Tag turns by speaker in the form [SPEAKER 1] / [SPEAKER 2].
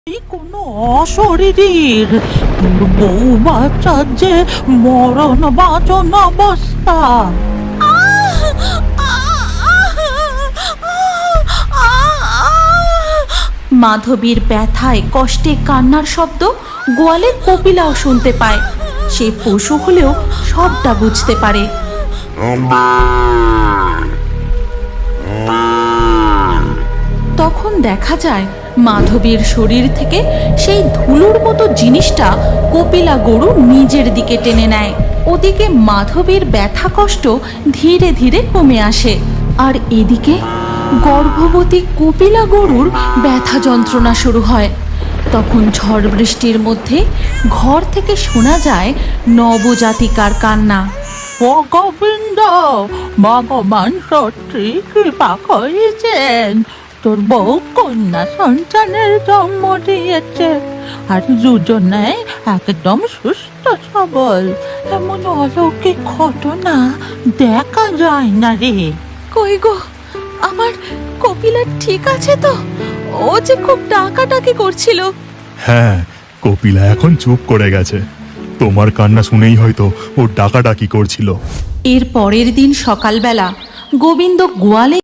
[SPEAKER 1] কোনো অশরীরীর তোর বউ বাচ্চার যে মরণ বাঁচন অবস্থা।
[SPEAKER 2] মাধবীর ব্যথায় কষ্টে কান্নার শব্দ গোয়ালে কপিলাও শুনতে পায়। সে পশু হলেও সবটা বুঝতে পারে। তখন দেখা যায় মাধবীর শরীর থেকে সেই ধুলোর মতো জিনিসটা কপিলা গরু নিজের দিকে টেনে নেয়। ওদিকে মাধবীর ব্যথা কষ্ট ধীরে ধীরে কমে আসে, আর এদিকে গর্ভবতী কপিলা গরুর ব্যথা যন্ত্রণা শুরু হয়। তখন ঝড় বৃষ্টির মধ্যে ঘর থেকে শোনা যায় নবজাতিকার কান্না।
[SPEAKER 1] ও গোবিন্দ, ভগবান সত্যি কৃপা করেছেন, তোর বউ কন্যা সন্তানের জন্ম দিয়েছে, আর দুজনেই একদম সুস্থ সবল। এমন অলৌকিক ঘটনা দেখা যায় না রে।
[SPEAKER 2] কই গো, আমার কপিলা ঠিক আছে তো? ও যে খুব ডাকাডাকি করছিল।
[SPEAKER 3] হ্যাঁ, কপিলা এখন চুপ করে গেছে। তোমার কান্না শুনেই হয়তো ও ডাকাডাকি করছিল।
[SPEAKER 2] এর পরের দিন সকালবেলা গোবিন্দ গোয়ালে